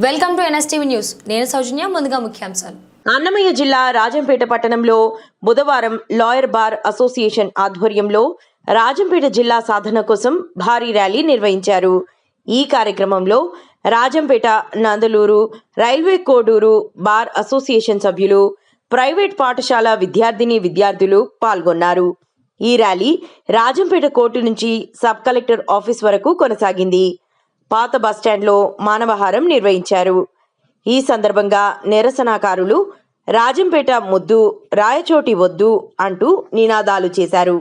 Welcome to NSTV news. నేను సౌజన్య. ముందుగా ముఖ్యాంశాలు. అన్నమయ్య జిల్లా రాజంపేట పట్టణంలో బుధవారం లాయర్ బార్ అసోసియేషన్ ఆధ్వర్యంలో రాజంపేట జిల్లా సాధన కోసం భారీ ర్యాలీ నిర్వహించారు. ఈ కార్యక్రమంలో Rajampet, Nandalur, railway Koduru bar association సభ్యులు, ప్రైవేట్ పాఠశాల విద్యార్థులు పాల్గొన్నారు. ఈ ర్యాలీ రాజంపేట కోర్టు నుంచి సబ్ కలెక్టర్ ఆఫీస్ వరకు కొనసాగింది. పాత బస్టాండ్లో మానవహారం నిర్వహించారు. ఈ సందర్భంగా నిరసనకారులు రాజంపేట ముద్దు, రాయచోటి వద్దు అంటూ నినాదాలు చేశారు.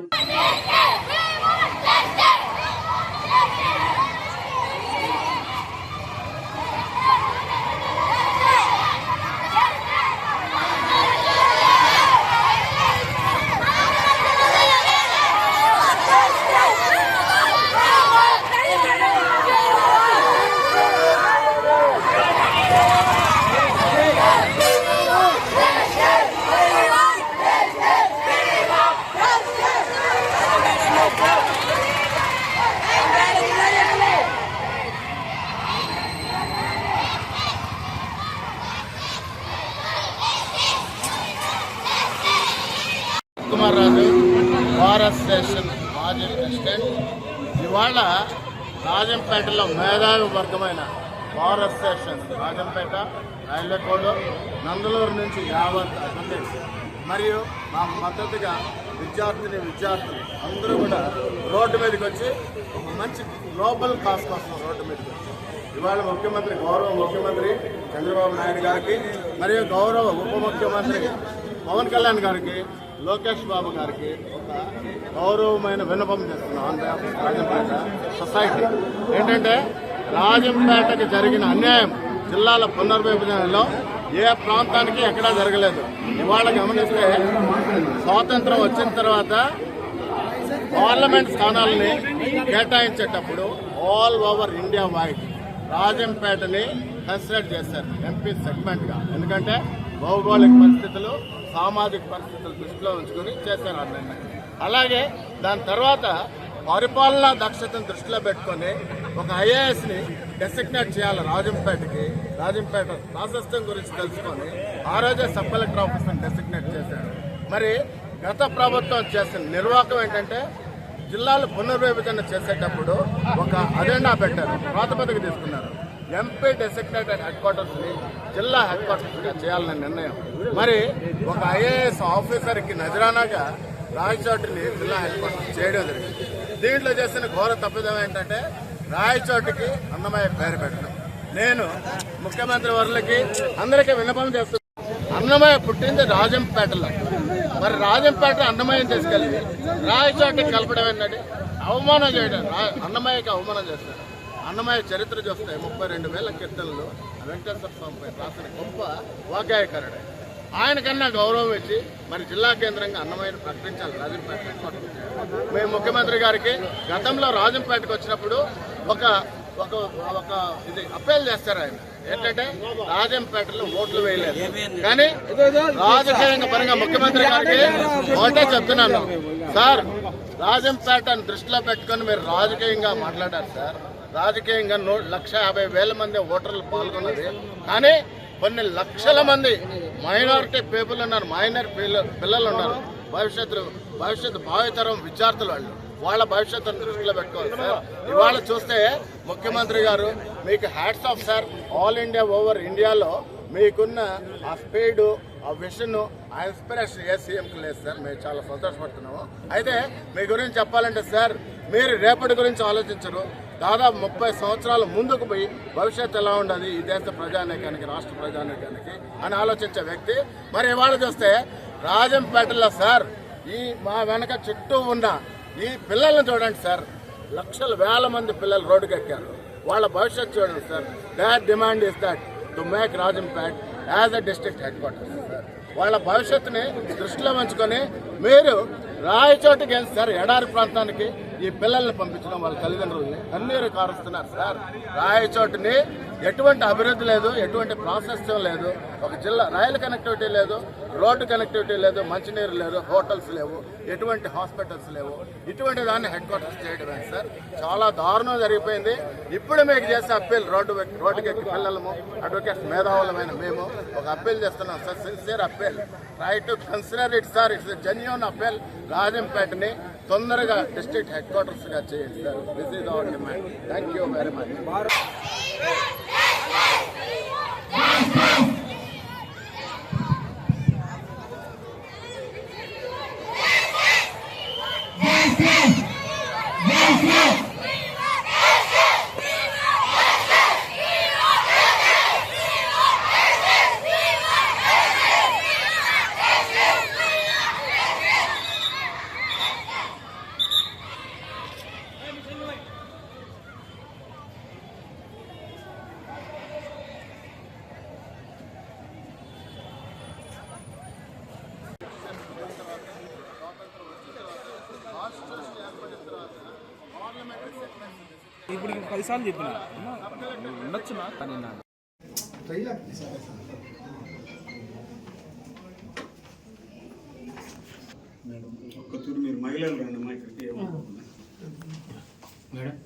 కుమార్రాజు బార్ అసోసియేషన్ మాజీ ప్రెసిడెంట్. ఇవాళ రాజంపేటలో మేధావి వర్గమైన bar association Rajampet, railway Koduru, Nandaluru నుంచి యావత్ అటెండెన్స్ మరియు మా మద్దతుగా విద్యార్థులు అందరూ కూడా రోడ్డు మీదకి వచ్చి ఒక మంచి గ్లోబల్ కాజ్ కోసం రోడ్డు మీదకి వచ్చి ఇవాళ గౌరవ ముఖ్యమంత్రి చంద్రబాబు నాయుడు గారికి మరియు గౌరవ ఉప ముఖ్యమంత్రి పవన్ కళ్యాణ్ గారికి, లోకేష్ బాబు గారికి ఒక గౌరవమైన విన్నపం చేస్తున్నాం on behalf of Rajampet society. ఏంటంటే రాజంపేటకి జరిగిన అన్యాయం జిల్లాల పునర్విభజనలో ఏ ప్రాంతానికి ఎక్కడా జరగలేదు. ఇవాళ గమనిస్తే స్వాతంత్రం వచ్చిన తర్వాత పార్లమెంట్ స్థానాలని కేటాయించేటప్పుడు ఆల్ ఓవర్ ఇండియా వైడ్ రాజంపేటని కన్సిడర్ చేశారు ఎంపీ సెగ్మెంట్గా. ఎందుకంటే భౌగోళిక పరిస్థితులు, సామాజిక పరిస్థితులు దృష్టిలో ఉంచుకొని చేశారు ఆ నిర్ణయం. అలాగే దాని తర్వాత పరిపాలనా దక్షతను దృష్టిలో పెట్టుకొని ఒక ఐఏఎస్ని డెసిగ్నేట్ చేయాలి రాజంపేట ప్రాశస్త్యం గురించి తెలుసుకొని ఆ రోజే సబ్ కలెక్టర్ ఆఫీస్ని డెసిగ్నేట్ చేశారు. మరి గత ప్రభుత్వం చేసిన నిర్వాహకం ఏంటంటే జిల్లాలు పునర్విభజన చేసేటప్పుడు ఒక అజెండా పెట్టారు, ప్రాతిపదిక తీసుకున్నారు. ఎంపీ డెసిగ్నేటెడ్ హెడ్ క్వార్టర్స్ని జిల్లా హెడ్ క్వార్టర్స్గా చేయాలనే నిర్ణయం. మరి ఒక ఐఏఎస్ ఆఫీసర్కి నజరానాగా రాయచోటిని జిల్లా హెడ్ క్వార్టర్స్ చేయడం జరిగింది. దీంట్లో చేసిన ఘోర తప్పిదం ఏంటంటే రాయచోటికి అన్నమయ్య పేరు పెట్టడం. నేను ముఖ్యమంత్రి వర్లకి అందరికీ విన్నపం చేస్తున్నాను. అన్నమయ్య పుట్టింది రాజంపేటలో, మరి రాజంపేట అన్నమయ్యని తీసుకెళ్ళి రాయచోటికి కలపడం ఏంటంటే అవమానం చేయడం, అన్నమయ్యకి అవమానం చేస్తారు. అన్నమయ్య చరిత్ర చూస్తే 32,000 కీర్తనలు వెంకటేశ్వర స్వామిపై రాసిన గొప్ప వాగ్గాయకారుడు. ఆయనకన్నా గౌరవం ఇచ్చి మరి జిల్లా కేంద్రంగా అన్నమయ్యను ప్రకటించాలి రాజంపేట. మేము ముఖ్యమంత్రి గారికి గతంలో రాజంపేటకు వచ్చినప్పుడు ఒక ఒక ఒక ఇది అప్పీల్ చేస్తారు ఆయన. ఏంటంటే రాజంపేటలో ఓట్లు వేయలేదు, కానీ రాజకీయంగా పరంగా ముఖ్యమంత్రి గారికి ఒకటే చెప్తున్నాను సార్, రాజంపేటను దృష్టిలో పెట్టుకొని మీరు రాజకీయంగా మాట్లాడారు సార్. రాజకీయంగా 1,50,000 మంది ఓటర్లు పాల్గొన్నది, కానీ కొన్ని లక్షల మంది మైనారిటీ పీపుల్ ఉన్నారు, మైనర్ పిల్లలు ఉన్నారు, భవిష్యత్తు భావితరం విద్యార్థులు వాళ్ళ భవిష్యత్తును దృష్టిలో పెట్టుకోవాలి సార్. ఇవాళ చూస్తే ముఖ్యమంత్రి గారు మీకు hats off sir. All India over ఇండియాలో మీకున్న ఆ స్పీడు, ఆ విషన్, ఆ ఇన్స్పిరేషన్ ఏ సీఎంకి లేదు సార్. మేము చాలా సంతోషపడుతున్నాము. అయితే మీ గురించి చెప్పాలంటే సార్, మీరు రేపటి గురించి ఆలోచించరు. దాదాపు 30 సంవత్సరాల ముందుకు పోయి భవిష్యత్తు ఎలా ఉండదు ఈ దేశ ప్రజానీకానికి, రాష్ట్ర ప్రజానీకానికి అని ఆలోచించే వ్యక్తి. మరి ఇవాళ చూస్తే రాజంపేటలో సార్ ఈ మా వెనక చుట్టూ ఉన్న ఈ పిల్లల్ని చూడండి సార్, లక్షల వేల మంది పిల్లలు రోడ్డుకి ఎక్కారు. వాళ్ళ భవిష్యత్తు చూడండి sir. That demand is that to make Rajampet as a district head quarters sir. వాళ్ళ భవిష్యత్తుని దృష్టిలో ఉంచుకొని మీరు రాయచోటికి సార్ ఎడారి ప్రాంతానికి ఈ పిల్లల్ని పంపించడం వాళ్ళ తల్లిదండ్రుల్ని కన్నీరు కారుస్తున్నారు సార్. రాయచోటిని ఎటువంటి అభివృద్ధి లేదు, ఎటువంటి ప్రాసెస్ లేదు. ఒక జిల్లా రైలు కనెక్టివిటీ లేదు, రోడ్డు కనెక్టివిటీ లేదు, మంచినీరు లేదు, హోటల్స్ లేవు, ఎటువంటి హాస్పిటల్స్ లేవు. ఇటువంటి దాన్ని హెడ్ క్వార్టర్స్ చేయడమే సార్. చాలా దారుణం జరిగిపోయింది. ఇప్పుడు మీకు చేసే అప్పీల్ రోడ్డుకి పిల్లలము అడ్వకేట్స్ మేధావులమైన మేము ఒక అప్పీల్ చేస్తున్నాం sir. Sincere appeal. Try to consider it sir. It's genuine appeal. రాజంపేటని తొందరగా డిస్ట్రిక్ట్ హెడ్ క్వార్టర్స్ గా చేయండి sir. This is our demand. Thank you very much. ఇప్పుడు 10 సార్లు చెప్పిన ఉండొచ్చు నా కానీ నా ఒక్కతూరు మీరు మహిళలు రండి మా ఇక్కడికి. మేడం